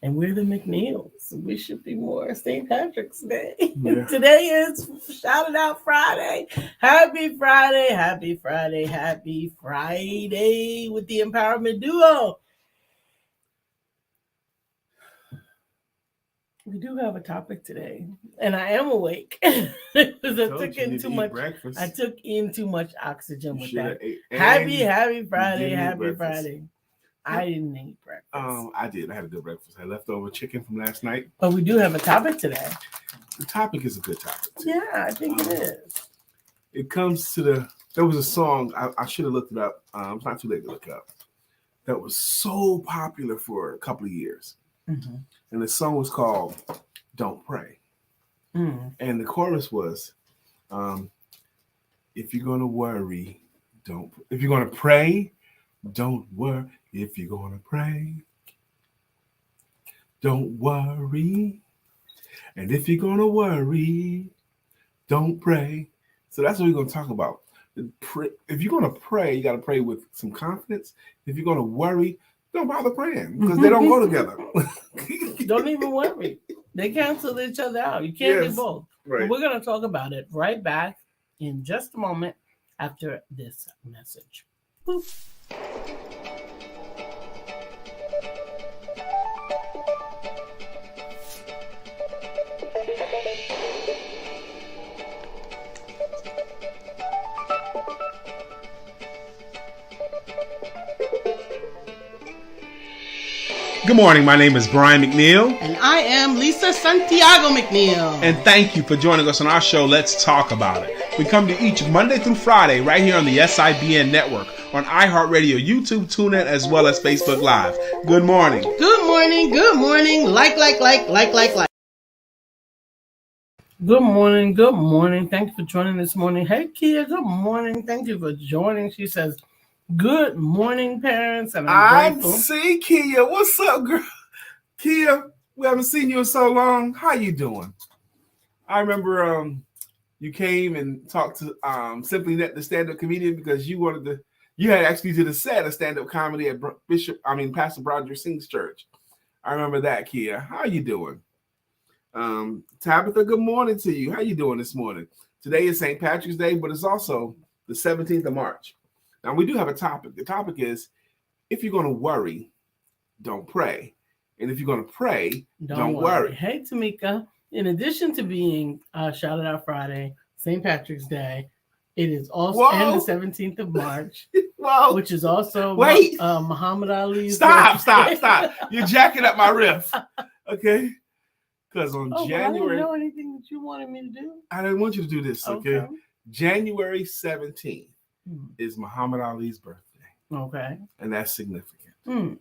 And we're the McNeils. We should be more St. Patrick's Day. Yeah. Today is Shout It Out Friday. Happy Friday, happy Friday, happy Friday with the Empowerment Duo. We do have a topic today, and I am awake because Breakfast. I took in too much oxygen with that. Happy Friday, happy Friday. I didn't eat breakfast. I did. I had a good breakfast. I had leftover chicken from last night. But we do have a topic today. The topic is a good topic. Yeah, I think it is. It comes to there was a song, I should have looked it up. It's not too late to look it up. That was so popular for a couple of years. Mm-hmm. And the song was called Don't Pray. Mm. And the chorus was, if you're going to worry, don't. If you're going to pray, don't worry. If you're going to pray, don't worry. And if you're going to worry, don't pray. So that's what we're going to talk about. If you're going to pray, you got to pray with some confidence. If you're going to worry, don't bother praying because they don't go together. Don't even worry. They cancel each other out. You can't do both. Right. We're going to talk about it right back in just a moment after this message. Boop. Good morning. My name is Brian McNeill. And I am Lisa Santiago McNeill. And thank you for joining us on our show, Let's Talk About It. We come to each Monday through Friday right here on the SIBN network, on iHeartRadio, YouTube, TuneIn, as well as Facebook Live. Good morning. Good morning. Good morning. Like. Good morning. Good morning. Thank you for joining this morning. Hey, Kia. Good morning. Thank you for joining. She says, good morning, parents. And I'm grateful. See, Kia. What's up, girl? Kia, we haven't seen you in so long. How you doing? I remember you came and talked to Simply Net, the stand-up comedian, because you had actually did a set of stand-up comedy at Pastor Broderick Singh's church. I remember that, Kia. How you doing? Tabitha, good morning to you. How you doing this morning? Today is St. Patrick's Day, but it's also the 17th of March. Now, we do have a topic. The topic is, if you're going to worry, don't pray. And if you're going to pray, don't worry. Hey, Tamika. In addition to being Shout It Out Friday, St. Patrick's Day, it is also and the 17th of March, which is also Muhammad Ali's Stop. You're jacking up my riff. Okay? Because on January... I didn't know anything that you wanted me to do. I didn't want you to do this, okay? January 17th is Muhammad Ali's birthday. Okay. And that's significant.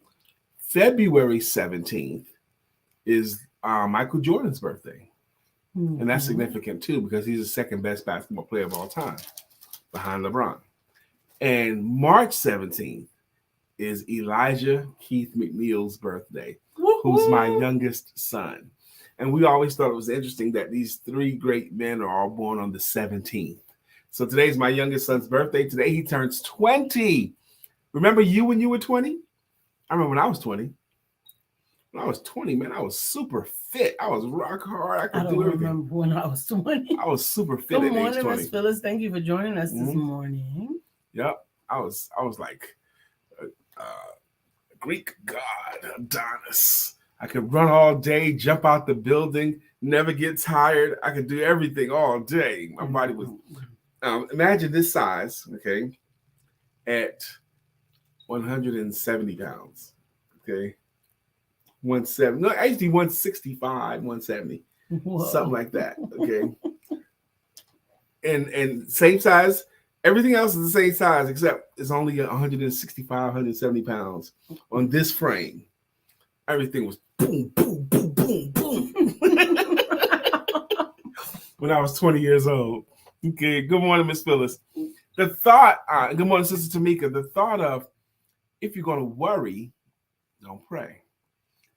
February 17th is Michael Jordan's birthday. And that's significant too, because he's the second best basketball player of all time behind LeBron. And March 17th is Elijah Keith McNeill's birthday, who's my youngest son. And we always thought it was interesting that these three great men are all born on the 17th. So today's my youngest son's birthday. Today he turns 20. Remember you when you were 20? I remember when I was 20. When I was 20, man, I was super fit. I was rock hard. I could do everything. Remember when I was 20. I was super fit. Good at morning, age 20. Miss Phyllis. Thank you for joining us this morning. Yep, I was like Greek god Adonis. I could run all day, jump out the building, never get tired. I could do everything all day. My body was. Imagine this size, okay, at 170 pounds, okay. 170. No, actually 165, 170. Whoa. Something like that. Okay. and same size. Everything else is the same size, except it's only 165, 170 pounds on this frame. Everything was boom, boom, boom, boom, boom. When I was 20 years old. Okay. Good morning, Miss Phyllis. The thought, good morning, Sister Tamika. The thought of, if you're going to worry, don't pray.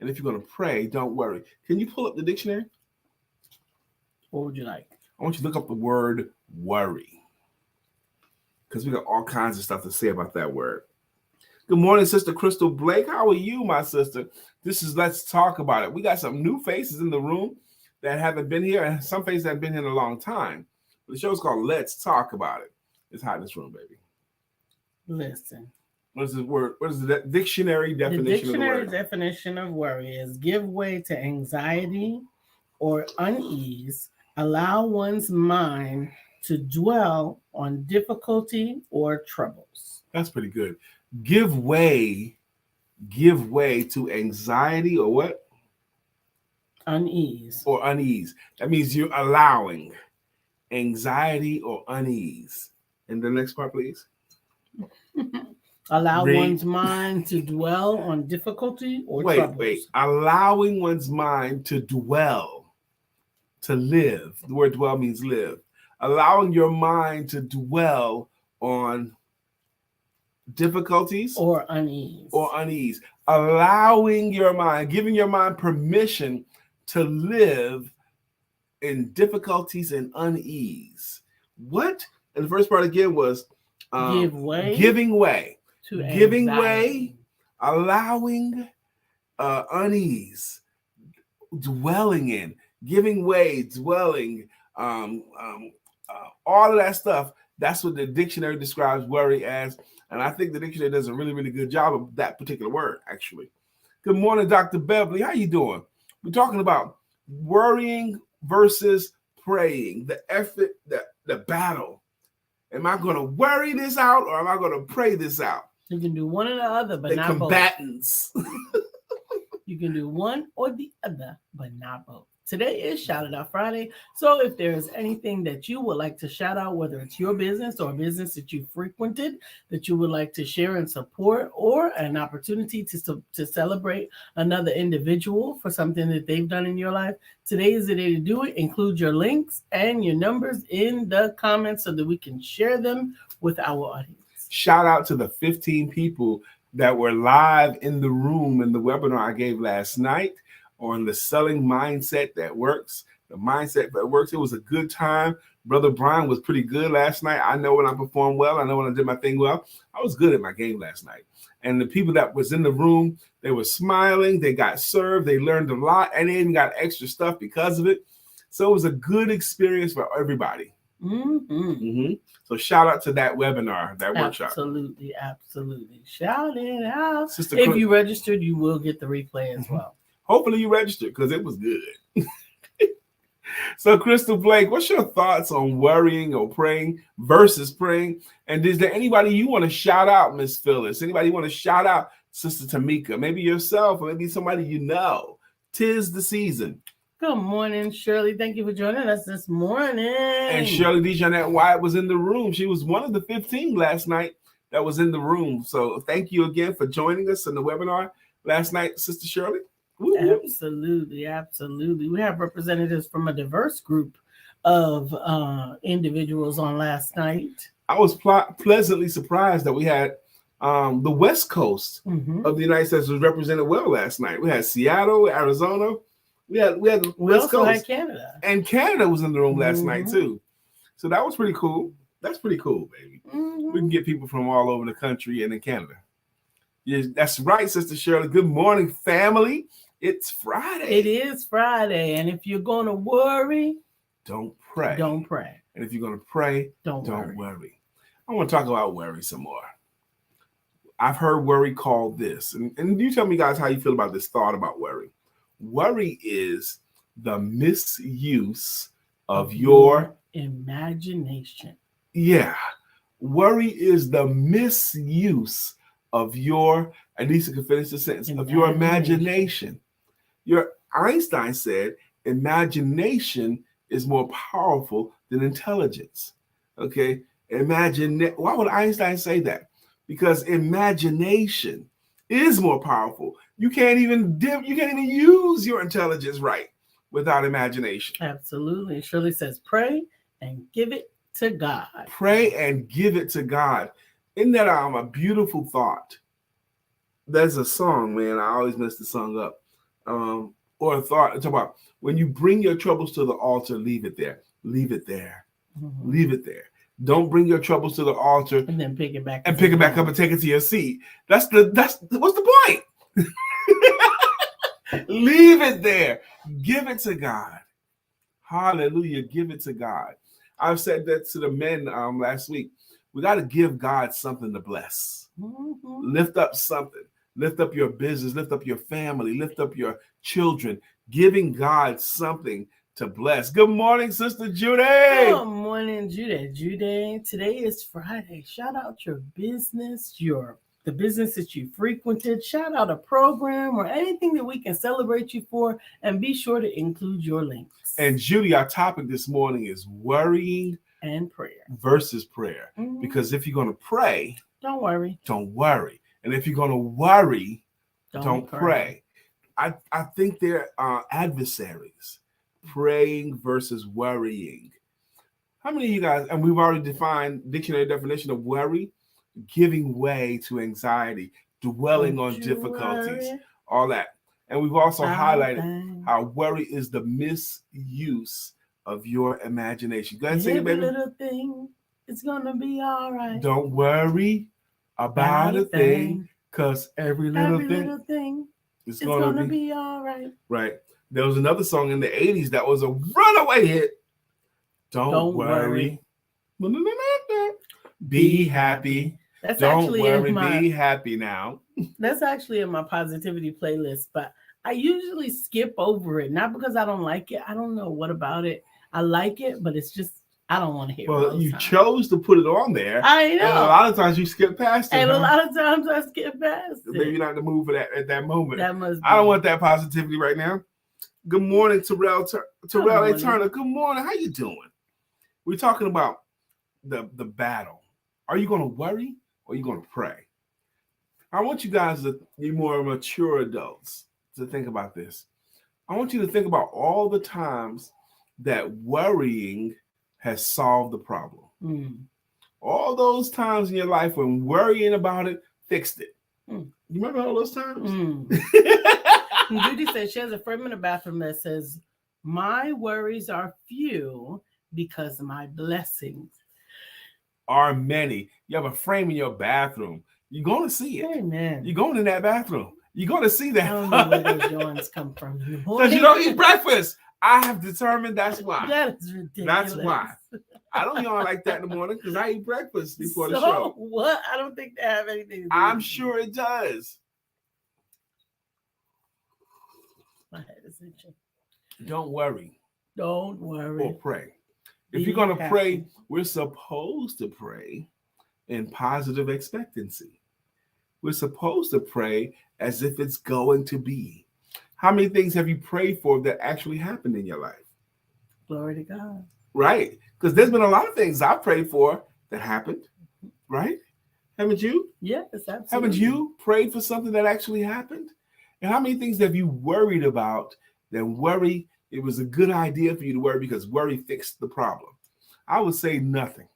And if you're going to pray, don't worry. Can you pull up the dictionary? What would you like? I want you to look up the word worry, because we got all kinds of stuff to say about that word. Good morning, Sister Crystal Blake. How are you, my sister? This is Let's Talk About It. We got some new faces in the room that haven't been here, and some faces that have been here in a long time. The show's called Let's Talk About It. It's hot in this room, baby. Listen. What is the word? What is the dictionary definition the dictionary of the word? definition of worry is give way to anxiety or unease, allow one's mind to dwell on difficulty or troubles. That's pretty good. Give way to anxiety or what? Unease. Or unease. That means you're allowing anxiety or unease. And the next part, please. Allow one's mind to dwell on difficulty or troubles. Wait. Allowing one's mind to dwell, to live. The word dwell means live. Allowing your mind to dwell on difficulties or unease. Allowing your mind, giving your mind permission to live in difficulties and unease. What? And the first part again was giving way, allowing unease, dwelling in, giving way, dwelling, all of that stuff. That's what the dictionary describes worry as. And I think the dictionary does a really, really good job of that particular word, actually. Good morning, Dr. Beverly. How you doing? We're talking about worrying versus praying, the effort, the battle. Am I going to worry this out or am I going to pray this out? You can do one or the other, but not combatants. both. You can do one or the other, but not both. Today is Shout It Out Friday. So if there is anything that you would like to shout out, whether it's your business or a business that you frequented, that you would like to share and support, or an opportunity to celebrate another individual for something that they've done in your life, today is the day to do it. Include your links and your numbers in the comments so that we can share them with our audience. Shout out to the 15 people that were live in the room in the webinar I gave last night on the selling mindset that works, the mindset that works. It was a good time. Brother Brian was pretty good last night. I know when I performed well. I know when I did my thing well. I was good at my game last night. And the people that was in the room, they were smiling. They got served. They learned a lot. And they even got extra stuff because of it. So it was a good experience for everybody. So shout out to that webinar, that workshop. Absolutely. Shout it out. If you registered, you will get the replay as well. Hopefully you registered because it was good. So Crystal Blake, what's your thoughts on worrying or praying versus praying? And is there anybody you want to shout out, Miss Phyllis? Anybody you want to shout out, Sister Tamika? Maybe yourself or maybe somebody you know. 'Tis the season. Good morning, Shirley. Thank you for joining us this morning. And Shirley DeJohnette Wyatt was in the room. She was one of the 15 last night that was in the room. So thank you again for joining us in the webinar last night, Sister Shirley. Absolutely. We have representatives from a diverse group of individuals on last night. I was pleasantly surprised that we had the West Coast of the United States was represented well last night. We had Seattle, Arizona. We had the West Coast. Had Canada. And Canada was in the room last night too. So that was pretty cool. That's pretty cool, baby. We can get people from all over the country and in Canada. Yeah, that's right, Sister Shirley. Good morning, family. It's Friday. It is Friday. And if you're going to worry, don't pray. And if you're going to pray, don't worry. I want to talk about worry some more. I've heard worry called this. And you tell me, guys, how you feel about this thought about worry. Worry is the misuse of your imagination. Yeah. Worry is the misuse of your, Anissa can finish the sentence, of your imagination. Einstein said, imagination is more powerful than intelligence. Okay? Why would Einstein say that? Because imagination is more powerful. You can't even use your intelligence right without imagination. Absolutely. Shirley says, pray and give it to God. Pray and give it to God. Isn't that a beautiful thought? There's a song, man. I always mess the song up. Or a thought. Talk about when you bring your troubles to the altar, leave it there. Leave it there. Leave it there. Don't bring your troubles to the altar and then pick it back up and take it to your seat. What's the point? Leave it there. Give it to God. Hallelujah. Give it to God. I've said that to the men last week. We got to give God something to bless. Mm-hmm. Lift up something. Lift up your business. Lift up your family. Lift up your children. Giving God something to bless. Good morning, Sister Judy. Good morning, Judy. Today is Friday. Shout out your business, the business that you frequented. Shout out a program or anything that we can celebrate you for, and be sure to include your links. And Judy, our topic this morning is worrying and prayer versus prayer. Mm-hmm. Because if you're going to pray, don't worry. Don't worry. And if you're going to worry, don't pray. I think they're adversaries. Praying versus worrying. How many of you guys, and we've already defined dictionary definition of worry, giving way to anxiety, dwelling on difficulties, all that. And we've also highlighted how worry is the misuse of your imagination. Go ahead and sing it, baby. Every little thing, it's going to be all right. Don't worry about a thing, because every little thing is going to be all right. Right. There was another song in the 80s that was a runaway hit. Don't worry. Be happy. That's Don't actually worry. Be happy now. That's actually in my positivity playlist, but I usually skip over it. Not because I don't like it. I don't know what about it. I like it, but it's just I don't want to hear it. Well, you chose to put it on there. I know. And a lot of times you skip past it. And a lot of times I skip past it. Maybe not in the mood for that at that moment. That must be. I don't want that positivity right now. Good morning, Terrell A. Turner. Good morning. How you doing? We're talking about the battle. Are you going to worry or are you going to pray? I want you guys to be more mature adults to think about this. I want you to think about all the times that worrying has solved the problem. Mm. All those times in your life when worrying about it fixed it. Mm. You remember all those times? Mm. Judy says she has a frame in the bathroom that says, "My worries are few because my blessings are many." You have a frame in your bathroom. You're going to see it. Amen. You're going in that bathroom. You're going to see that. I don't know where those yawns come from. Because you don't eat breakfast. I have determined that's why. That is ridiculous. That's why. I don't yawn like that in the morning because I eat breakfast before the show. So what? I don't think they have anything to do I'm sure it does. My head is itching. Don't worry. Don't worry. Or pray. If you're going to pray, we're supposed to pray in positive expectancy. We're supposed to pray as if it's going to be. How many things have you prayed for that actually happened in your life? Glory to God. Right. Because there's been a lot of things I prayed for that happened. Right? Haven't you? Yes, absolutely. Haven't you prayed for something that actually happened? And how many things have you worried about that worry, it was a good idea for you to worry because worry fixed the problem? I would say nothing.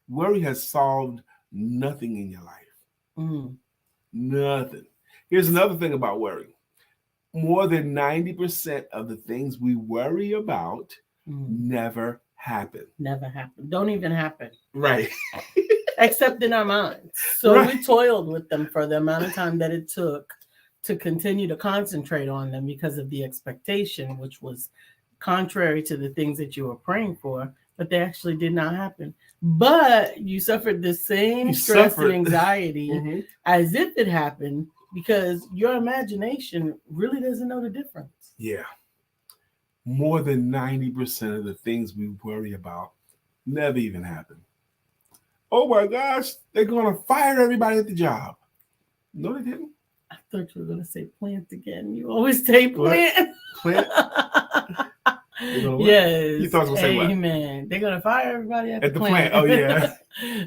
Worry has solved nothing in your life. Mm. Nothing. Here's another thing about worry. More than 90% of the things we worry about never happen. Never happen. Don't even happen. Right. Except in our minds. So we toiled with them for the amount of time that it took to continue to concentrate on them because of the expectation, which was contrary to the things that you were praying for, but they actually did not happen. But you suffered the same stress and anxiety as if it happened because your imagination really doesn't know the difference. Yeah. More than 90% of the things we worry about never even happen. Oh my gosh, they're going to fire everybody at the job. No, they didn't. I thought you were going to say plant again. You always say plant. Plant? Yes. You thought I was going to say what? Amen. They're going to fire everybody at the plant. Oh, yeah.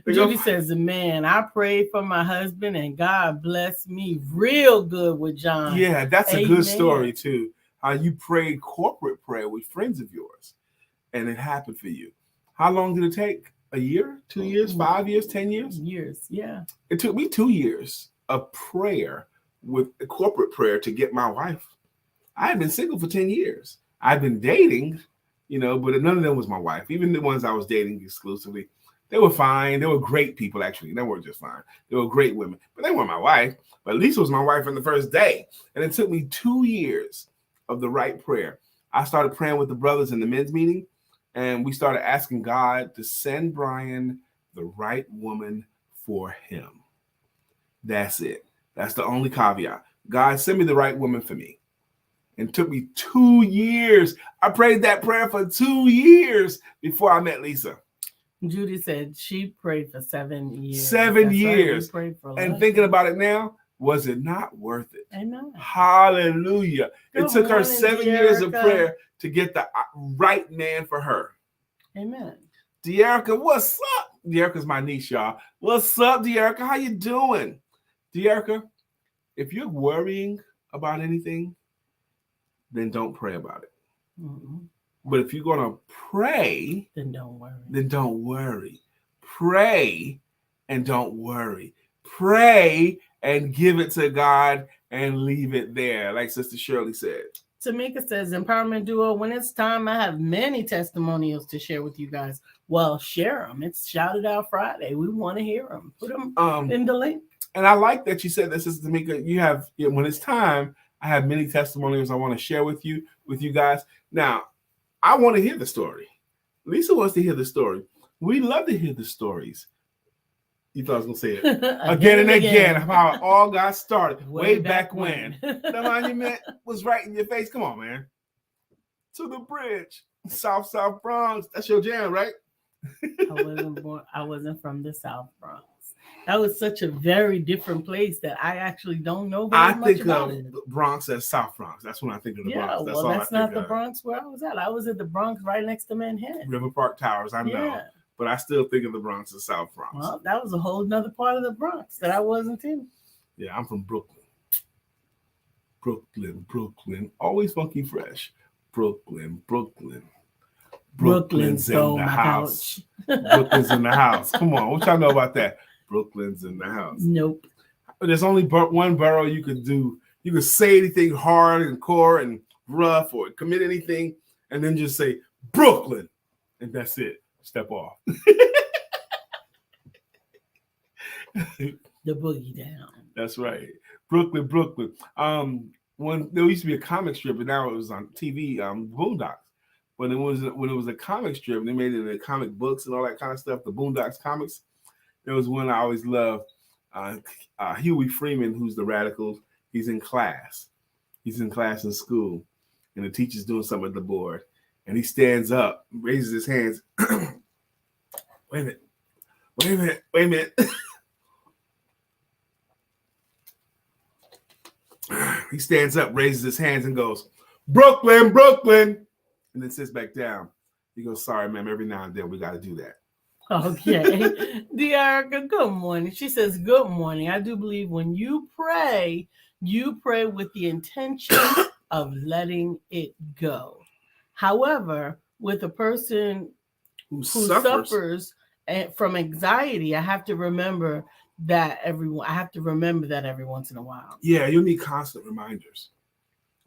Judy says, man, I prayed for my husband and God blessed me real good with John. Yeah, that's a good story, too. How you prayed corporate prayer with friends of yours and it happened for you. How long did it take? A year? 2 years? 5 years? 10 years? Years, yeah. It took me 2 years of prayer with a corporate prayer to get my wife. I had been single for 10 years. I've been dating, but none of them was my wife. Even the ones I was dating exclusively, They were fine. They were great people, actually. They weren't just fine. They were great women. But they weren't my wife. But Lisa was my wife from the first day. And it took me 2 years of the right prayer. I started praying with the brothers in the men's meeting. And we started asking God to send Brian the right woman for him. That's it. That's the only caveat. God, send me the right woman for me. And it took me 2 years. I prayed that prayer for 2 years before I met Lisa. Judy said she prayed for 7 years. 7 years. Right. And thinking about it now, was it not worth it? Amen. Hallelujah. It took her 7 years of prayer to get the right man for her. Amen. De'Erica, what's up? De'Erica's my niece, y'all. What's up, De'Erica? How you doing? De'Erica, if you're worrying about anything, then don't pray about it. Mm-hmm. But if you're going to pray, then don't worry. Then don't worry. Pray and don't worry. Pray and give it to God and leave it there, like Sister Shirley said. Tamika says, Empowerment Duo, when it's time, I have many testimonials to share with you guys. Well, share them. It's Shout It Out Friday. We want to hear them. Put them in the link. And I like that you said that, Sister Tamika. You have, when it's time, I have many testimonials I want to share with you guys. Now, I want to hear the story. Lisa wants to hear the story. We love to hear the stories. You thought I was going to say it again and again. How it all got started way back when. The monument was right in your face. Come on, man. To the bridge. South Bronx. That's your jam, right? I wasn't from the South Bronx. That was such a very different place that I actually don't know very much about it. I think of Bronx as South Bronx. That's when I think of the Bronx. That's not the Bronx where I was at. I was at the Bronx right next to Manhattan. River Park Towers, I know. Yeah. But I still think of the Bronx as South Bronx. Well, that was a whole nother part of the Bronx that I wasn't in. Yeah, I'm from Brooklyn. Brooklyn. Always funky fresh. Brooklyn. Brooklyn's in the house. Brooklyn's in the house. Come on, what y'all know about that? Brooklyn's in the house. Nope. There's only one borough you could do. You could say anything hard and core and rough or commit anything and then just say Brooklyn. And that's it. Step off. The boogie down. That's right. Brooklyn. When there used to be a comic strip, and now it was on TV, Boondocks. When it was a comic strip, they made it into comic books and all that kind of stuff, the Boondocks comics. There was one I always loved, Huey Freeman, who's the Radicals. He's in class. He's in class in school, and the teacher's doing something at the board. And he stands up, raises his hands. Wait a minute. He stands up, raises his hands, and goes, Brooklyn, and then sits back down. He goes, sorry, ma'am, every now and then we got to do that. Okay. De'Erica, good morning. She says, good morning. I do believe when you pray with the intention of letting it go. However, with a person who suffers from anxiety, I have to remember that every once in a while. Yeah, you'll need constant reminders.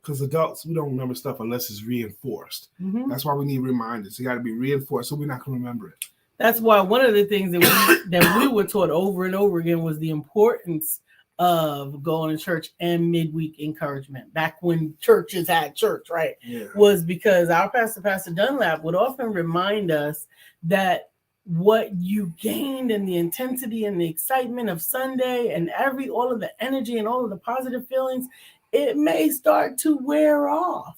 Because adults, we don't remember stuff unless it's reinforced. Mm-hmm. That's why we need reminders. It got to be reinforced so we're not going to remember it. That's why one of the things that we were taught over and over again was the importance of going to church and midweek encouragement. Back when churches had church, right? Yeah. Was because our Pastor Dunlap, would often remind us that what you gained and the intensity and the excitement of Sunday and all of the energy and all of the positive feelings, it may start to wear off.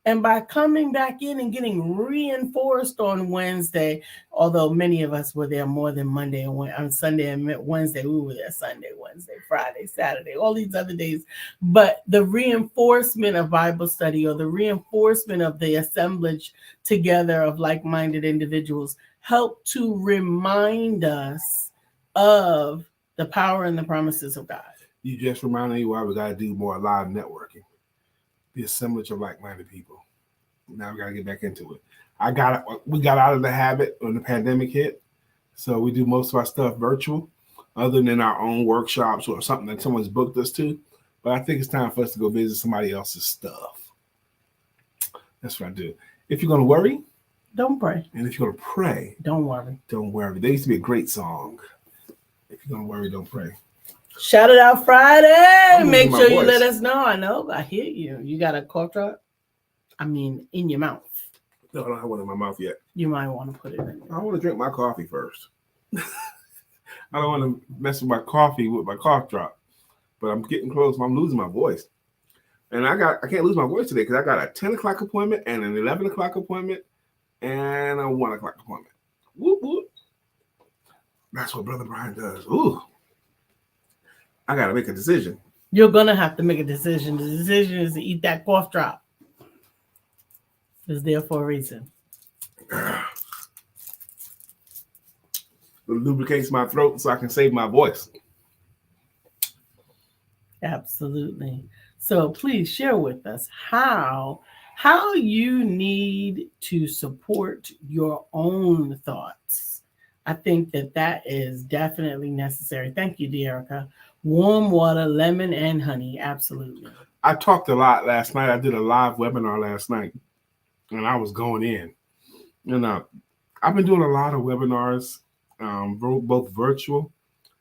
And by coming back in and getting reinforced on Wednesday, although many of us were there more than Monday and on Sunday and Wednesday, we were there Sunday, Wednesday, Friday, Saturday, all these other days. But the reinforcement of Bible study or the reinforcement of the assemblage together of like-minded individuals help to remind us of the power and the promises of God. You just reminded me why we got to do more live networking. The assemblage of like-minded people. Now we got to get back into it. We got out of the habit when the pandemic hit. So we do most of our stuff virtual, other than our own workshops or something that someone's booked us to. But I think it's time for us to go visit somebody else's stuff. That's what I do. If you're going to worry, don't pray. And if you're going to pray, don't worry. Don't worry. There used to be a great song. If you're going to worry, don't pray. Shout it out Friday. Make sure you let us know. I know. I hear you. You got a cough drop? I mean, in your mouth. No, I don't have one in my mouth yet. You might want to put it in. I want to drink my coffee first. I don't want to mess with my coffee with my cough drop. But I'm getting close. I'm losing my voice. And I can't lose my voice today because I got a 10 o'clock appointment and an 11 o'clock appointment and a 1 o'clock appointment. Whoop, whoop. That's what Brother Brian does. Ooh. I got to make a decision. You're going to have to make a decision. The decision is to eat that cough drop. It's there for a reason. It lubricates my throat so I can save my voice. Absolutely. So please share with us how you need to support your own thoughts. I think that is definitely necessary. Thank you, Dearica. Warm water, lemon, and honey. Absolutely. I talked a lot last night. I did a live webinar last night, and I was going in. And I've been doing a lot of webinars, both virtual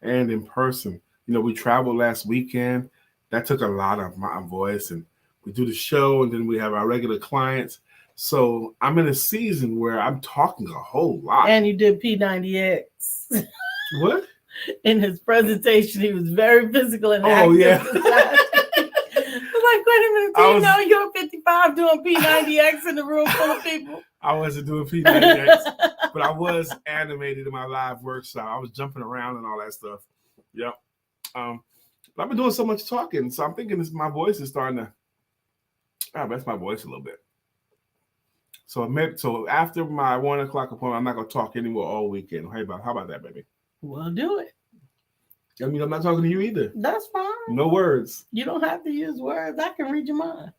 and in person. You know, we traveled last weekend. That took a lot of my voice, and we do the show, and then we have our regular clients. So I'm in a season where I'm talking a whole lot. And you did P90X. What? In his presentation, he was very physical and active. Oh, yeah. I was like, wait a minute, do you know you're 55 doing P90X in the room full of people? I wasn't doing P90X, but I was animated in my live workshop. I was jumping around and all that stuff. Yep. But I've been doing so much talking, so I'm thinking my voice is starting to rest my voice a little bit. So after my 1 o'clock appointment, I'm not going to talk anymore all weekend. How about that, baby? We'll do it. I mean, I'm not talking to you either. That's fine. No words. You don't have to use words. I can read your mind.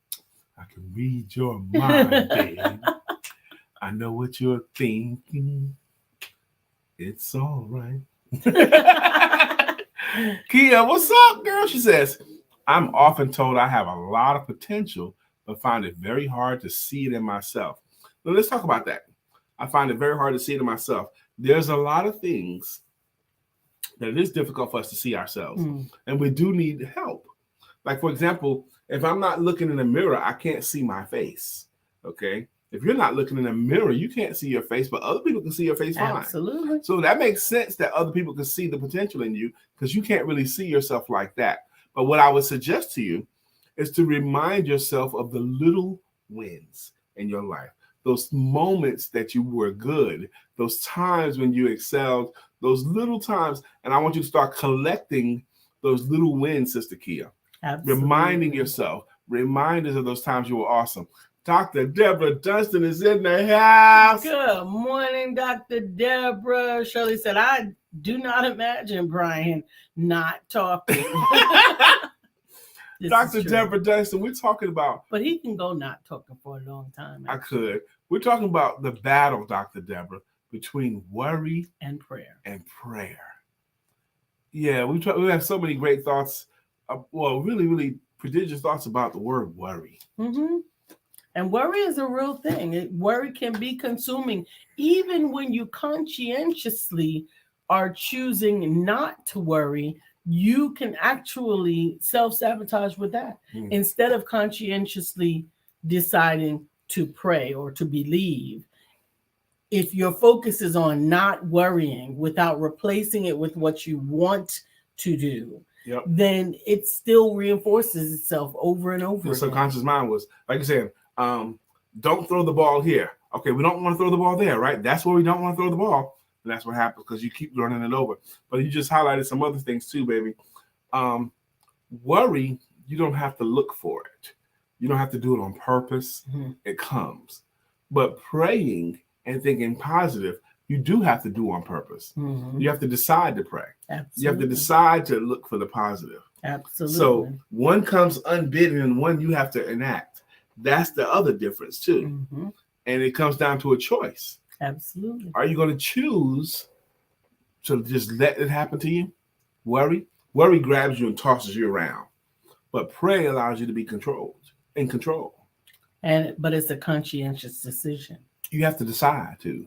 I can read your mind, babe. I know what you're thinking. It's all right. Kia, what's up, girl? She says, I'm often told I have a lot of potential, but find it very hard to see it in myself. Now, let's talk about that. I find it very hard to see it in myself. There's a lot of things that it is difficult for us to see ourselves, and we do need help. Like, for example, if I'm not looking in the mirror, I can't see my face, okay? If you're not looking in the mirror, you can't see your face, but other people can see your face fine. Absolutely. So that makes sense that other people can see the potential in you because you can't really see yourself like that. But what I would suggest to you is to remind yourself of the little wins in your life, those moments that you were good, those times when you excelled, those little times. And I want you to start collecting those little wins, Sister Kia. Absolutely. Reminding yourself, reminders of those times you were awesome. Dr. Deborah Dunston is in the house. Good morning, Dr. Deborah. Shirley said, I do not imagine Brian not talking. Dr. Deborah Dunston, we're talking about. But he can go not talking for a long time. Actually. I could. We're talking about the battle, Dr. Deborah, between worry and prayer. Yeah, we have so many great thoughts. Really, really prodigious thoughts about the word worry. Mm-hmm. And worry is a real thing. Worry can be consuming. Even when you conscientiously are choosing not to worry, you can actually self-sabotage with that. Instead of conscientiously deciding to pray or to believe, if your focus is on not worrying without replacing it with what you want to do, then it still reinforces itself over and over. The subconscious mind was, like you said, don't throw the ball here. Okay, we don't want to throw the ball there, right? That's where we don't want to throw the ball. And that's what happens because you keep running it over. But you just highlighted some other things too, baby. Worry, you don't have to look for it. You don't have to do it on purpose. It comes. But praying and thinking positive, you do have to do on purpose. You have to decide to pray. Absolutely. You have to decide to look for the positive. Absolutely. So one comes unbidden and one you have to enact. That's the other difference too. And it comes down to a choice. Absolutely. Are you going to choose to just let it happen to you? Worry grabs you and tosses you around. But pray allows you to be in control. But it's a conscientious decision. You have to decide to.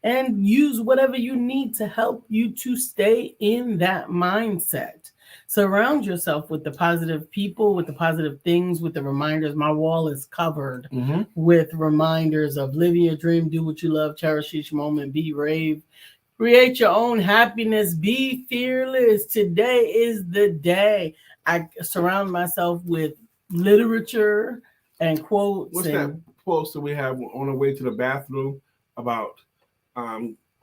And use whatever you need to help you to stay in that mindset. Surround yourself with the positive people, with the positive things, with the reminders. My wall is covered with reminders of living your dream, do what you love, cherish each moment, be brave, create your own happiness, be fearless. Today is the day. I surround myself with literature and quotes. What's that poster we have on the way to the bathroom about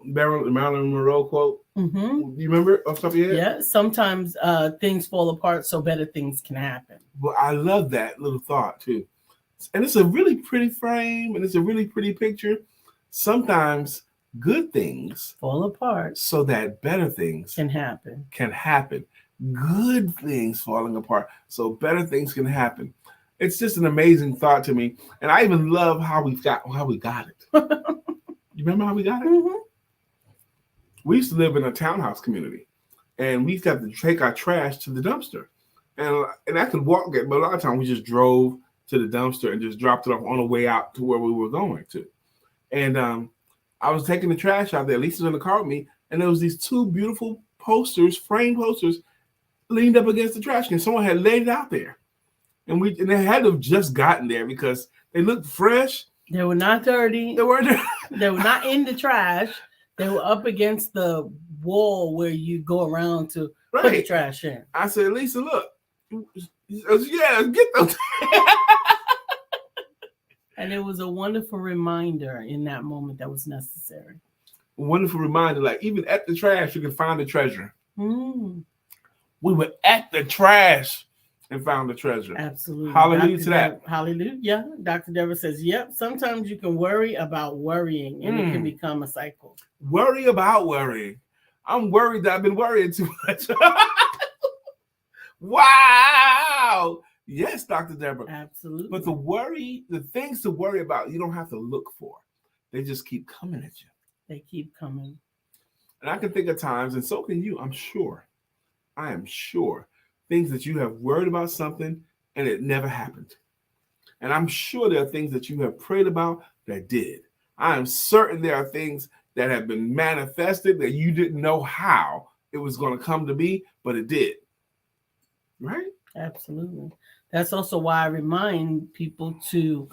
Marilyn Monroe quote? Do you remember off the top of your head? Yeah, sometimes things fall apart so better things can happen. Well, I love that little thought too. And it's a really pretty frame and it's a really pretty picture. Sometimes good things fall apart so that better things can happen. Good things falling apart so better things can happen. It's just an amazing thought to me. And I even love how we got it. You remember how we got it? We used to live in a townhouse community, and we used to have to take our trash to the dumpster. And I could walk it, but a lot of times we just drove to the dumpster and just dropped it off on the way out to where we were going to. And I was taking the trash out there. Lisa's in the car with me, and there was these two beautiful posters, framed posters, leaned up against the trash can. Someone had laid it out there. And they had to have just gotten there because they looked fresh. They were not dirty. They weren't dirty. They were not in the trash. They were up against the wall where you go around to put the trash in. I said, Lisa, look. Yeah, get those. And it was a wonderful reminder in that moment that was necessary. A wonderful reminder, like even at the trash, you can find the treasure. We were at the trash and found the treasure. Absolutely. Hallelujah to that. Hallelujah. Dr. Deborah says, yep, sometimes you can worry about worrying and it can become a cycle. Worry about worrying. I'm worried that I've been worrying too much. Wow. Yes, Dr. Deborah. Absolutely. But the things to worry about, you don't have to look for. They just keep coming at you. They keep coming. And I can think of times, and so can you, I'm sure. I am sure. Things that you have worried about something and it never happened. And I'm sure there are things that you have prayed about that did. I am certain there are things that have been manifested that you didn't know how it was going to come to be, but it did. Right? Absolutely. That's also why I remind people to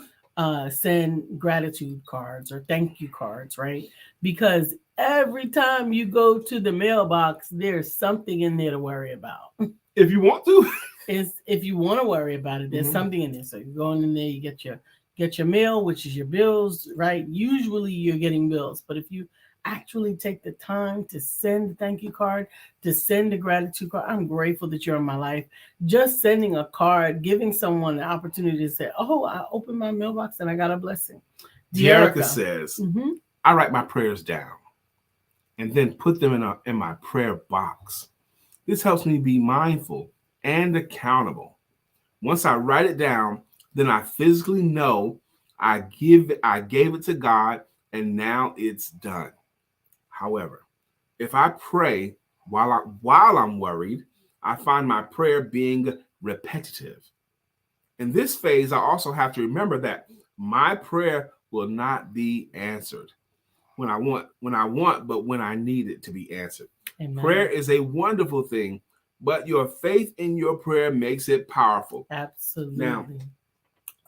send gratitude cards or thank you cards, right? Because every time you go to the mailbox, there's something in there to worry about. If you want to. If you want to worry about it, there's something in there. So you're going in there, you get your mail, which is your bills, right? Usually you're getting bills. But if you actually take the time to send a thank you card, to send a gratitude card, I'm grateful that you're in my life. Just sending a card, giving someone an opportunity to say, oh, I opened my mailbox and I got a blessing. Dearica says, I write my prayers down and then put them in my prayer box. This helps me be mindful and accountable. Once I write it down, then I physically know I gave it to God and now it's done. However, if I pray while I'm worried, I find my prayer being repetitive. In this phase, I also have to remember that my prayer will not be answered when I want, but when I need it to be answered. Amen. Prayer is a wonderful thing, but your faith in your prayer makes it powerful. Absolutely. Now,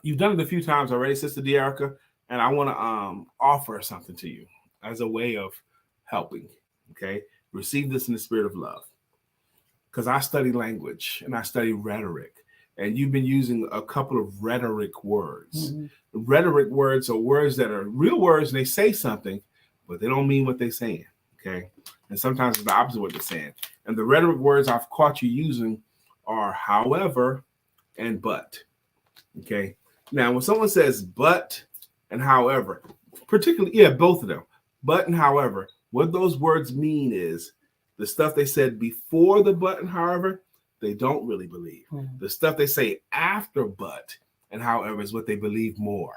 you've done it a few times already, Sister Dearica, and I want to offer something to you as a way of helping. Okay, receive this in the spirit of love, because I study language and I study rhetoric, and you've been using a couple of rhetoric words. Rhetoric words are words that are real words, and they say something, but they don't mean what they're saying. Okay, and sometimes it's the opposite of what they're saying. And the rhetoric words I've caught you using are however and but. Okay, now when someone says but and however, particularly, both of them, but and however, what those words mean is the stuff they said before the but and however, they don't really believe. The stuff they say after but and however is what they believe more.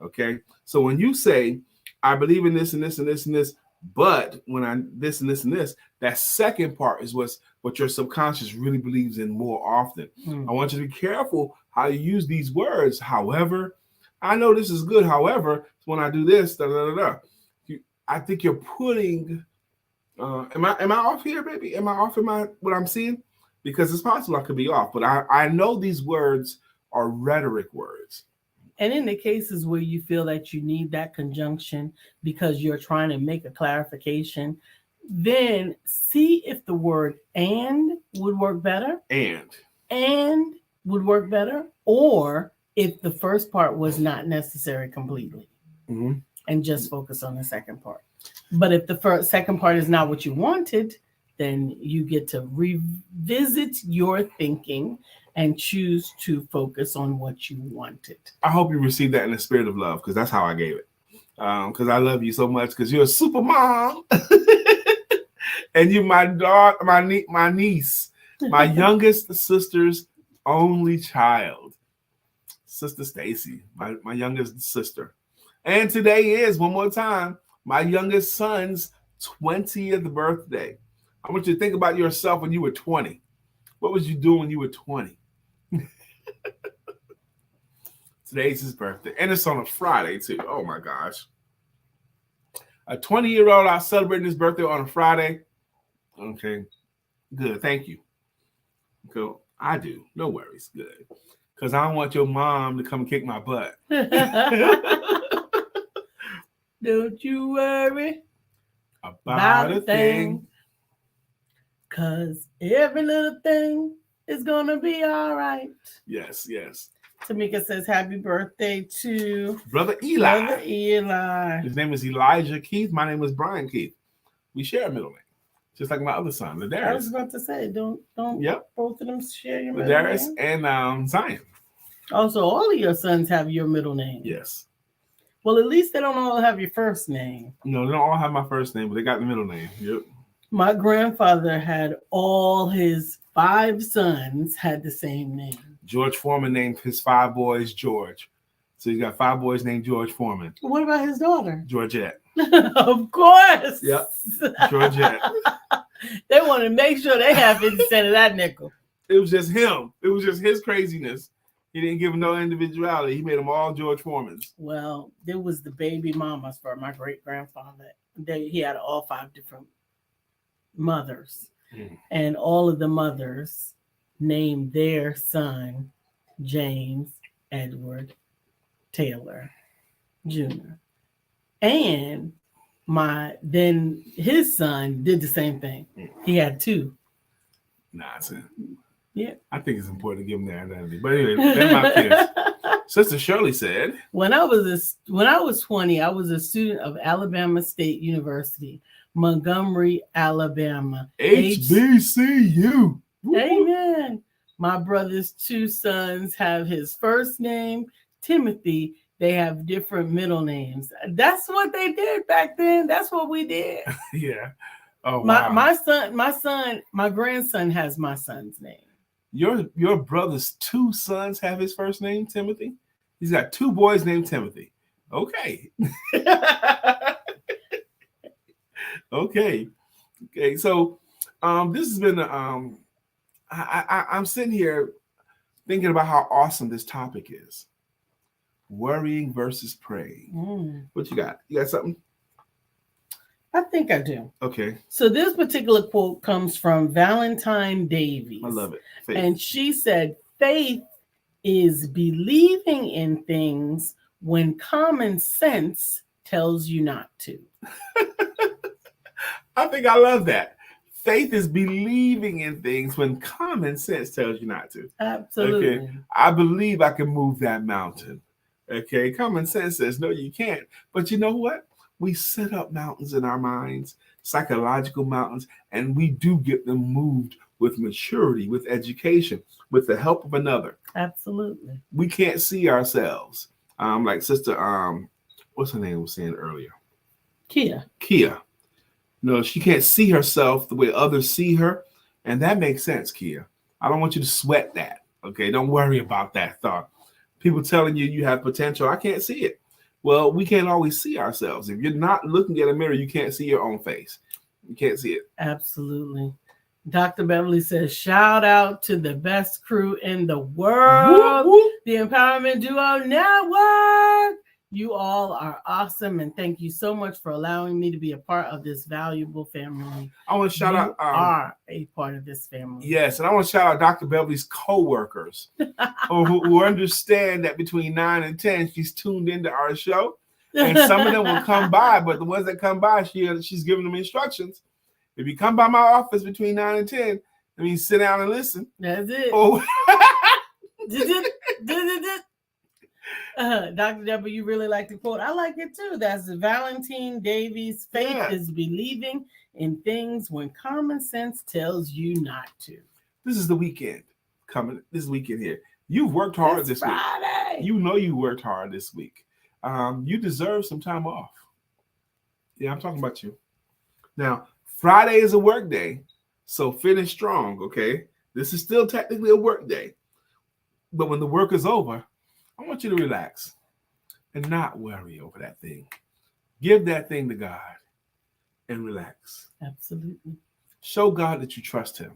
Okay, so when you say, I believe in this and this and this and this, but when I this and this and this, that second part is what your subconscious really believes in more often. I want you to be careful how you use these words, however, I know this is good. However, when I do this, I think you're putting. Am I off here, baby? Am I off in what I'm seeing? Because it's possible I could be off, but I know these words are rhetoric words. And in the cases where you feel that you need that conjunction because you're trying to make a clarification, then see if the word and would work better. And would work better, or if the first part was not necessary completely, and just focus on the second part. But if the second part is not what you wanted, then you get to revisit your thinking and choose to focus on what you wanted. I hope you received that in the spirit of love, because that's how I gave it. Because I love you so much, because you're a super mom. And you're my daughter, my niece, my youngest sister's only child. Sister Stacy, my youngest sister. And today is, one more time, my youngest son's 20th birthday. I want you to think about yourself when you were 20. What was you doing when you were 20? Today's his birthday. And it's on a Friday, too. Oh, my gosh. A 20-year-old out celebrating his birthday on a Friday. Okay. Good. Thank you. Cool. I do. No worries. Good. Because I don't want your mom to come and kick my butt. Don't you worry about a thing. Because every little thing is going to be all right. Yes, yes. Tamika says, happy birthday to Brother Eli. Brother Eli. His name is Elijah Keith. My name is Brian Keith. We share a middle name. Just like my other son, Ladarius. I was about to say, don't both of them share your middle Ladarius name? And Zion. Also, all of your sons have your middle name. Yes. Well, at least they don't all have your first name. No, they don't all have my first name, but they got the middle name. Yep. My grandfather had all his 5 sons had the same name. George Foreman named his 5 boys George. So he's got 5 boys named George Foreman. What about his daughter? Georgette. Of course. Yep. Georgette. They want to make sure they have 50 cents of that nickel. It was just him. It was just his craziness. He didn't give them no individuality. He made them all George Foremans. Well, there was the baby mamas for my great-grandfather. He had all 5 different mothers. And all of the mothers named their son James Edward Taylor Jr. And then his son did the same thing. He had 2. Nonsense. Yeah. I think it's important to give them their identity. But anyway, they're my kids. Sister Shirley said, when I was 20, I was a student of Alabama State University, Montgomery, Alabama. HBCU. Amen. My brother's 2 sons have his first name, Timothy. They have different middle names. That's what they did back then. That's what we did. Yeah. Oh, wow. My grandson has my son's name. Your brother's 2 sons have his first name, Timothy? He's got 2 boys named Timothy. Okay. Okay. So this has been I'm sitting here thinking about how awesome this topic is. Worrying versus praying. What you got? You got something? I think I do. Okay. So this particular quote comes from Valentine Davies. I love it. Faith. And she said, faith is believing in things when common sense tells you not to. I think I love that. Faith is believing in things when common sense tells you not to. Absolutely. Okay. I believe I can move that mountain. Okay. Common sense says, no, you can't. But you know what? We set up mountains in our minds, psychological mountains, and we do get them moved with maturity, with education, with the help of another. Absolutely. We can't see ourselves. Like Sister, what's her name was saying earlier? Kia. No, she can't see herself the way others see her. And that makes sense, Kia. I don't want you to sweat that. Okay. Don't worry about that thought. People telling you have potential. I can't see it. Well, we can't always see ourselves. If you're not looking at a mirror, you can't see your own face. You can't see it. Absolutely. Dr. Beverly says, shout out to the best crew in the world. Whoop, whoop. the Empowerment Duo Network. You all are awesome, and thank you so much for allowing me to be a part of this valuable family. I want to shout out. Are a part of this family. Yes, and I want to shout out Dr. Beverly's co-workers who understand that between 9 and 10, she's tuned into our show, and some of them will come by, but the ones that come by, she's giving them instructions. If you come by my office between 9 and 10, I mean, sit down and listen. That's it. Oh. Dr. Deborah, you really like the quote. I like it too. That's Valentine Davies. Faith is believing in things when common sense tells you not to. This is the weekend coming. This weekend here. You've worked hard this Friday. Week. You know you worked hard this week. You deserve some time off. Yeah, I'm talking about you. Now, Friday is a work day, so finish strong, okay? This is still technically a work day. But when the work is over, I want you to relax and not worry over that thing. Give that thing to God and relax. Absolutely. Show God that you trust him.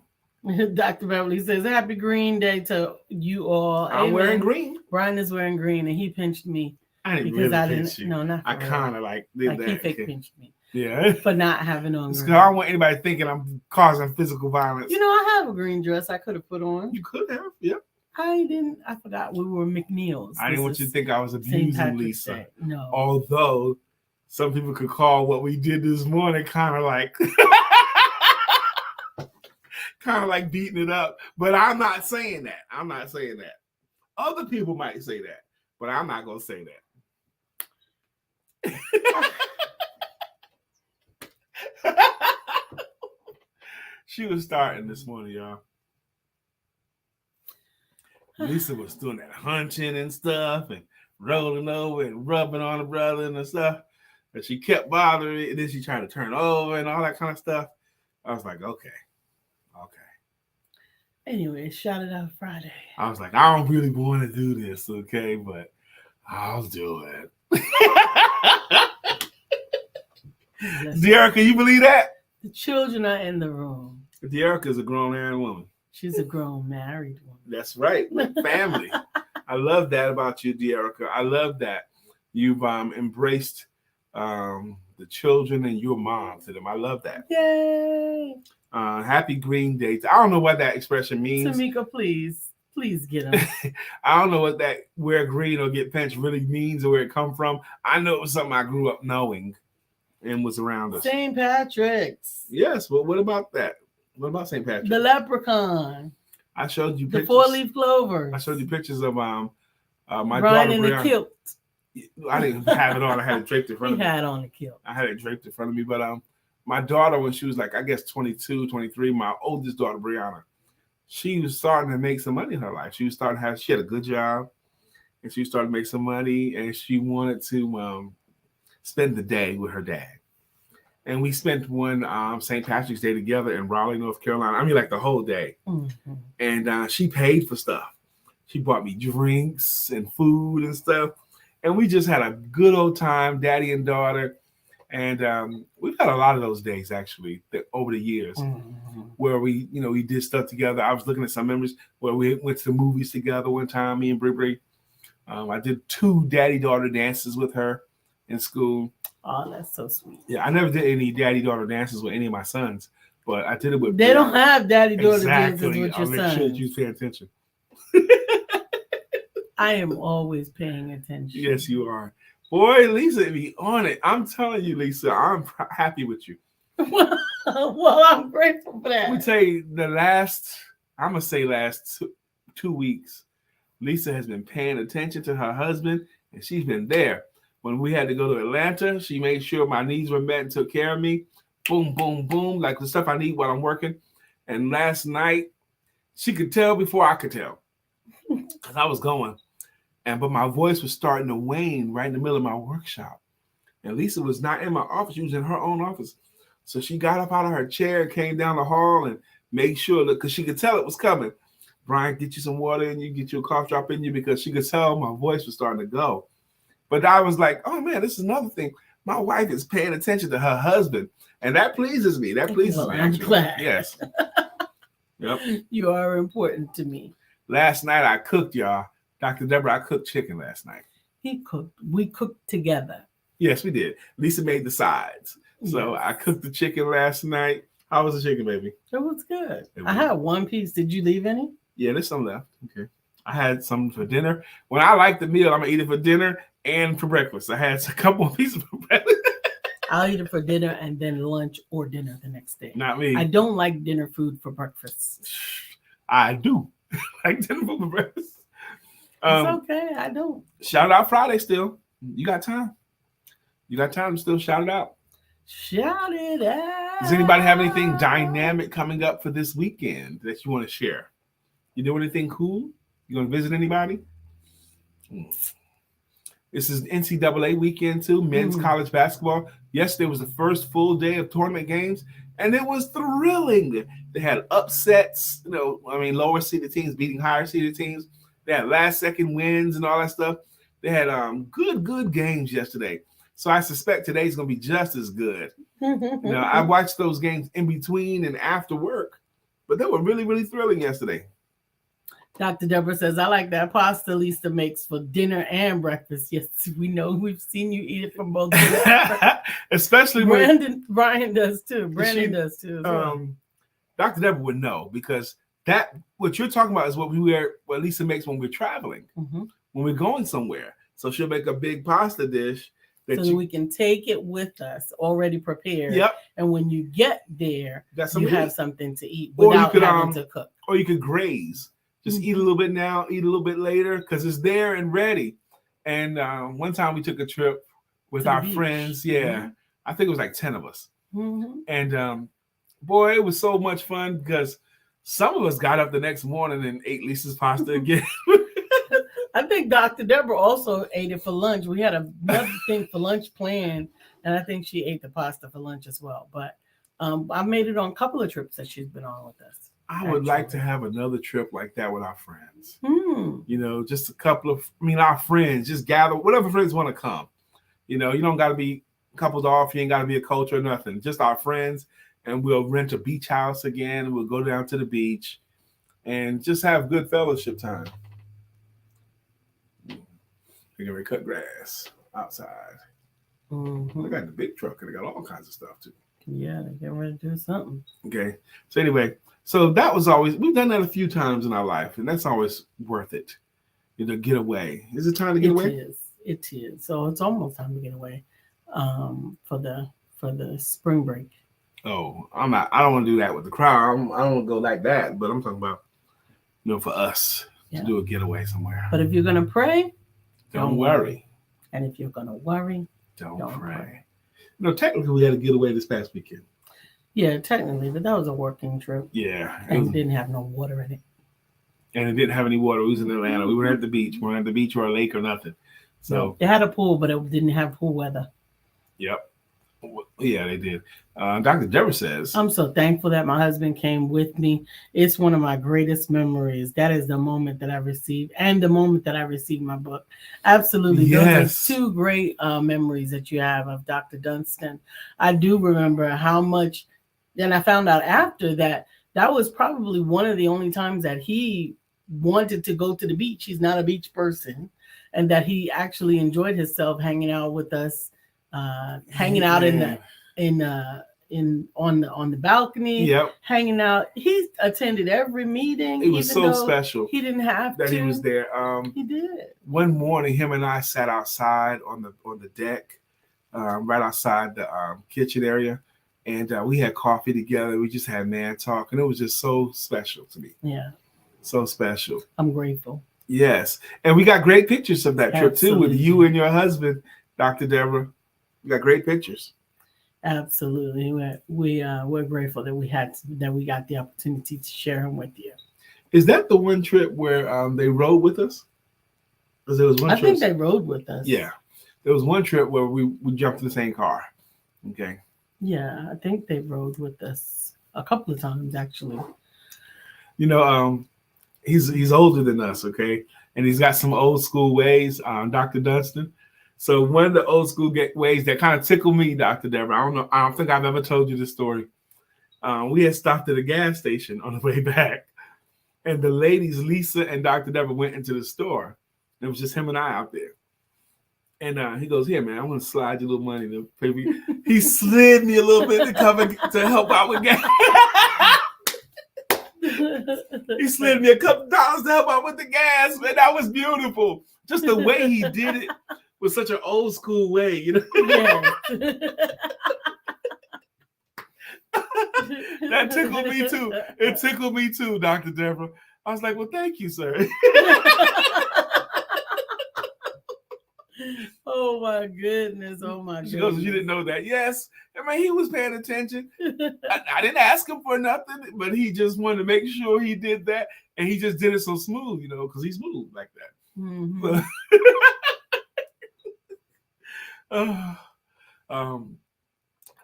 Dr. Beverly says, Happy Green Day to you all. I'm wearing green. Brian is wearing green, and he pinched me. I didn't because really I pinch you. No, not for I kind of did that. He fake pinched me. Yeah. For not having on green. I don't want anybody thinking I'm causing physical violence. You know, I have a green dress I could have put on. You could have, yeah. I forgot we were McNeil's. I didn't want you to think I was abusing Lisa. Day. No. Although some people could call what we did this morning kind of like beating it up. But I'm not saying that. Other people might say that, but I'm not going to say that. She was starting this morning, y'all. Lisa was doing that hunching and stuff and rolling over and rubbing on the brother and stuff. And she kept bothering me. And then she tried to turn over and all that kind of stuff. I was like, okay. Anyway, shout it out Friday. I was like, I don't really want to do this, okay? But I'll do it. De'Erica, you believe that? The children are in the room. De'Erica's a grown married woman. She's a grown married woman. That's right. Family. I love that about you, De'Erica. I love that you've embraced the children and your mom to them. I love that. Yay. Happy Green Day. I don't know what that expression means. Tamika, please get them. I don't know what that wear green or get pinched really means or where it come from. I know it was something I grew up knowing and was around us. St. Patrick's. Yes. Well, what about that? What about St. Patrick? The leprechaun. I showed you pictures. The 4-leaf clover. I showed you pictures of my Brian daughter in the kilt. I didn't have it on. I had it draped in front of me. He had on the kilt. I had it draped in front of me. But my daughter, when she was like, I guess 22, 23, my oldest daughter, Brianna, she was starting to make some money in her life. She had a good job, and she started to make some money, and she wanted to spend the day with her dad. And we spent one St. Patrick's Day together in Raleigh, North Carolina. I mean, like the whole day. Mm-hmm. And she paid for stuff. She bought me drinks and food and stuff. And we just had a good old time, daddy and daughter. And we've had a lot of those days, actually, over the years, where we did stuff together. I was looking at some memories where we went to the movies together one time, me and Bri. I did 2 daddy-daughter dances with her in school. Oh, that's so sweet. Yeah, I never did any daddy-daughter dances with any of my sons, but I did it with. They don't have daddy-daughter dances with your sons. Make sure that you pay attention. I am always paying attention. Yes, you are. Boy, Lisa, be on it. I'm telling you, Lisa, I'm happy with you. Well, I'm grateful for that. Let me tell you, last 2 weeks, Lisa has been paying attention to her husband, and she's been there. When we had to go to Atlanta, she made sure my needs were met and took care of me. Boom, boom, boom, like the stuff I need while I'm working. And last night, she could tell before I could tell, because I was going. But my voice was starting to wane right in the middle of my workshop. And Lisa was not in my office. She was in her own office. So she got up out of her chair, came down the hall, and made sure that, because she could tell it was coming. Brian, get you some water in you, get you a cough drop in you, because she could tell my voice was starting to go. But I was like, oh, man, this is another thing. My wife is paying attention to her husband. And that pleases me. That pleases me. I'm glad. Yes. Yep. You are important to me. Last night I cooked, y'all. Dr. Deborah, I cooked chicken last night. He cooked. We cooked together. Yes, we did. Lisa made the sides. So I cooked the chicken last night. How was the chicken, baby? It was good. I had one piece. Did you leave any? Yeah, there's some left. Okay. I had some for dinner. When I like the meal, I'm going to eat it for dinner and for breakfast. I had a couple of pieces for breakfast. I'll eat it for dinner and then lunch or dinner the next day. Not me. I don't like dinner food for breakfast. I do like dinner food for breakfast. It's okay. I don't. Shout out Friday still. You got time. You got time to still shout it out. Shout it out. Does anybody have anything dynamic coming up for this weekend that you want to share? You do anything cool? You going to visit anybody? This is NCAA weekend too, men's college basketball. Yesterday was the first full day of tournament games, and it was thrilling. They had upsets, lower seeded teams beating higher seeded teams. They had last second wins and all that stuff. They had good games yesterday. So I suspect today's going to be just as good. I watched those games in between and after work, but they were really, really thrilling yesterday. Dr. Deborah says, I like that pasta Lisa makes for dinner and breakfast. Yes, we know. We've seen you eat it from both. Especially Brian does too. Brandon does too. Dr. Deborah would know because what you're talking about is what Lisa makes when we're traveling, when we're going somewhere. So she'll make a big pasta dish. So we can take it with us already prepared. Yep. And when you get there, you have something to eat without having to cook. Or you could graze. Just eat a little bit now, eat a little bit later, because it's there and ready. And one time we took a trip with our friends. Yeah. I think it was like 10 of us. And boy, it was so much fun because some of us got up the next morning and ate Lisa's pasta again. I think Dr. Deborah also ate it for lunch. We had another thing for lunch planned, and I think she ate the pasta for lunch as well. But I made it on a couple of trips that she's been on with us. I would like to have another trip like that with our friends. Just a couple of, our friends, just gather, whatever friends want to come. You don't got to be coupled off. You ain't got to be a coach or nothing. Just our friends, and we'll rent a beach house again, and we'll go down to the beach and just have good fellowship time. They're going to cut grass outside. They got the big truck, and they got all kinds of stuff, too. Yeah, they're getting ready to do something. Okay. So anyway, that was always, we've done that a few times in our life, and that's always worth it. Get away. Is it time to get away? It is. So it's almost time to get away for the spring break. Oh, I don't want to do that with the crowd. I don't want to go like that, but I'm talking about, for us to do a getaway somewhere. But if you're going to pray, don't worry. And if you're going to worry, don't pray. Technically, we had a getaway this past weekend. Yeah, technically, but that was a working trip. Yeah. And it didn't have no water in it. And it didn't have any water. We was in Atlanta. We were at the beach. We weren't at the beach or a lake or nothing. So they had a pool, but it didn't have pool weather. Yep. Yeah, they did. Dr. Deborah says, I'm so thankful that my husband came with me. It's one of my greatest memories. That is the moment that I received and the moment that I received my book. Absolutely. Yes. Those are two great memories that you have of Dr. Dunstan. I do remember how much, and I found out after that was probably one of the only times that he wanted to go to the beach. He's not a beach person, and that he actually enjoyed himself hanging out with us. Hanging out on the balcony, hanging out. He attended every meeting. It was so special. He didn't have that to. He was there. He did. One morning, him and I sat outside on the deck, right outside the kitchen area, and we had coffee together. We just had man talk, and it was just so special to me. Yeah, so special. I'm grateful. Yes, and we got great pictures of that trip too, with you and your husband, Dr. Deborah. We got great pictures. Absolutely. We're grateful that we got the opportunity to share them with you. Is that the one trip where they rode with us? Because there was one trip. I think they rode with us. Yeah. There was one trip where we jumped in the same car. Okay. Yeah, I think they rode with us a couple of times actually. He's older than us, okay? And he's got some old school ways, Dr. Dunstan. So one of the old school ways that kind of tickled me, Dr. Deborah, I don't think I've ever told you this story. We had stopped at a gas station on the way back, and the ladies, Lisa and Dr. Deborah, went into the store, It was just him and I out there. And he goes, "Here, man, I want to slide you a little money to pay me." He slid me a little bit to help out with gas. He slid me a couple dollars to help out with the gas, man. That was beautiful. Just the way he did it was such an old school way, you know. Yeah. That tickled me too. It tickled me too, Dr. Deborah. I was like, "Well, thank you, sir." Oh my goodness! Oh my goodness! She goes, "You didn't know that?" Yes. I mean, he was paying attention. I didn't ask him for nothing, but he just wanted to make sure he did that, and he just did it so smooth, you know, because he's smooth like that. Mm-hmm.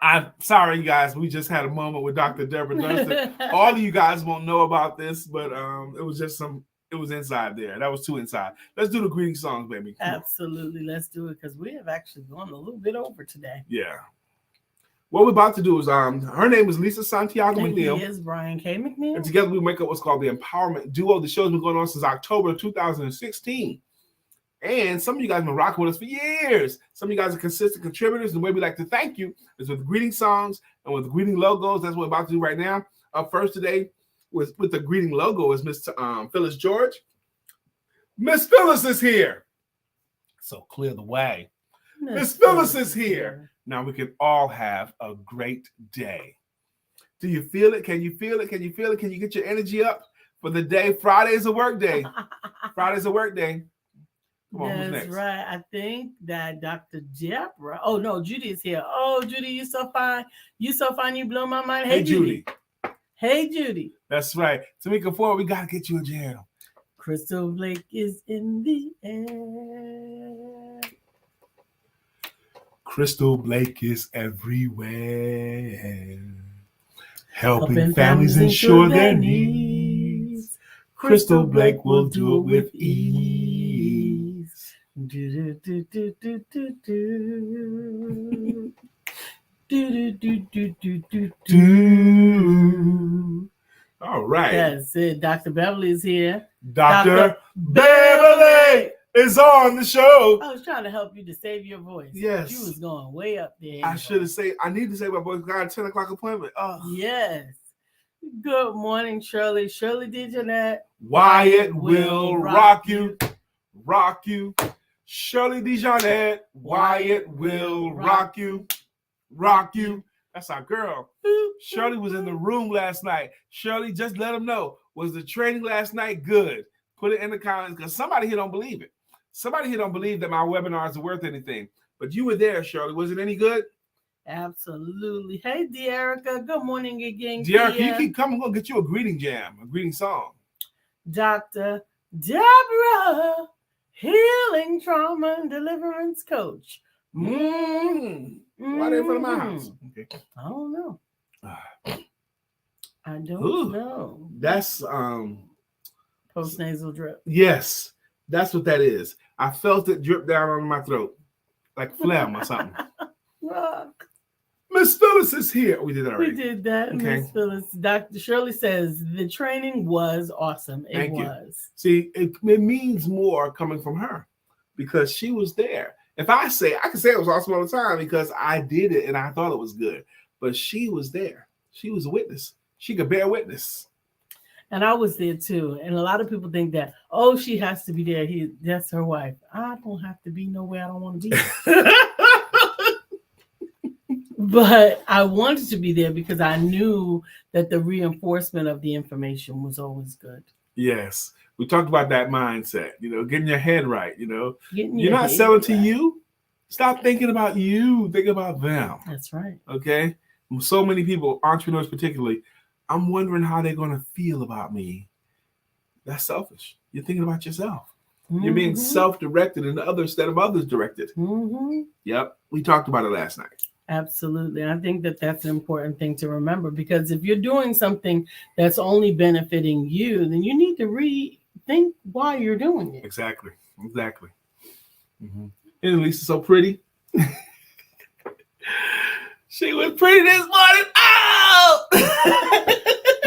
I'm sorry, you guys. We just had a moment with Dr. Deborah Dunstan. All of you guys won't know about this, but it was just it was inside there. That was too inside. Let's do the greeting songs, baby. Absolutely. Let's do it because we have actually gone a little bit over today. Yeah. What we're about to do is, her name is Lisa Santiago McNeill. He is Brian K. McNeill. And together we make up what's called the Empowerment Duo. The show's been going on since October of 2016. And some of you guys have been rocking with us for years. Some of you guys are consistent contributors. And the way we like to thank you is with greeting songs and with greeting logos. That's what we're about to do right now. Up first today with the greeting logo is Miss Phyllis George. Miss Phyllis is here. So clear the way. Miss Phyllis is here. Now we can all have a great day. Do you feel it? Can you feel it? Can you feel it? Can you get your energy up for the day? Friday is a work day. Friday's a work day. Come on, who's next? Right. I think that Dr. Deborah. Oh no, Judy is here. Oh, Judy, you're so fine. You so fine. You blow my mind. Hey, Judy. Hey, Judy. That's right. Tamika Ford, we gotta get you a jam. Crystal Blake is in the air. Crystal Blake is everywhere, helping families ensure their needs. Crystal Blake will do it with ease. Do, do, do, do, do, do. Do, do, do, do, do, do. All right. That's it. Dr. Beverly is here. Dr. Beverly is on the show. I was trying to help you to save your voice. Yes. You was going way up there. I should have said, I need to save my voice. I got a 10 o'clock appointment. Oh. Yes. Good morning, Shirley. Shirley DeJohnette. Wyatt will rock you. Rock you. Shirley DeJohnette. Wyatt will rock you. Rock you. That's our girl. Shirley was in the room last night. Shirley, just let them know. Was the training last night good? Put it in the comments because somebody here don't believe it. Somebody here don't believe that my webinars are worth anything. But you were there, Shirley. Was it any good? Absolutely. Hey, De'Erica. Good morning again. De'Erica, you keep coming. We'll get you a greeting jam, a greeting song. Dr. Deborah, healing trauma and deliverance coach. Why they in front of my house? Okay. I don't know. I don't know. That's post-nasal drip. Yes, that's what that is. I felt it drip down on my throat like phlegm or something. Miss Phyllis is here. We did that already. We did that. Okay. Miss Phyllis. Dr. Shirley says the training was awesome. It was. See, it means more coming from her because she was there. If I can say it was awesome all the time because I did it and I thought it was good. But she was there. She was a witness. She could bear witness. And I was there too. And a lot of people think that, oh, she has to be there. That's her wife. I don't have to be nowhere I don't want to be. But I wanted to be there because I knew that the reinforcement of the information was always good. Yes. We talked about that mindset, getting your head right, You're not selling to you. Stop thinking about you. Think about them. That's right. Okay? So many people, entrepreneurs particularly, I'm wondering how they're going to feel about me. That's selfish. You're thinking about yourself. Mm-hmm. You're being self-directed instead of others directed. Mm-hmm. Yep. We talked about it last night. Absolutely. I think that that's an important thing to remember because if you're doing something that's only benefiting you, then you need to rethink why you're doing it. Exactly. Mm-hmm. Isn't Lisa so pretty? She was pretty this morning. Oh!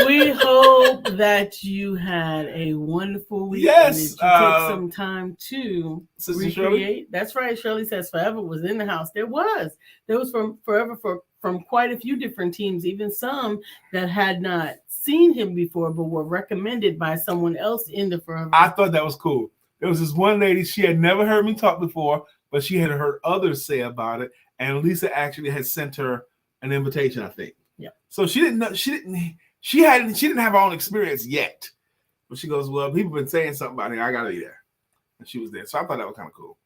We hope that you had a wonderful week. Yes. And that you took some time to recreate. Shirley? That's right. Shirley says forever was in the house. There was from forever from quite a few different teams, even some that had not seen him before, but were recommended by someone else in the forever. I thought that was cool. There was this one lady, she had never heard me talk before, but she had heard others say about it. And Lisa actually had sent her an invitation, I think. Yeah. So she didn't know, she didn't have her own experience yet. But she goes, well, people been saying something about it. I gotta be there. And she was there. So I thought that was kind of cool.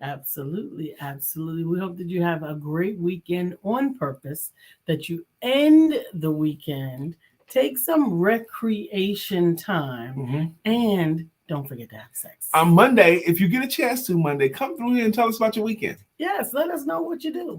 Absolutely. Absolutely. We hope that you have a great weekend on purpose, that you end the weekend, take some recreation time, and don't forget to have sex. On Monday, if you get a chance to Monday, come through here and tell us about your weekend. Yes, let us know what you do.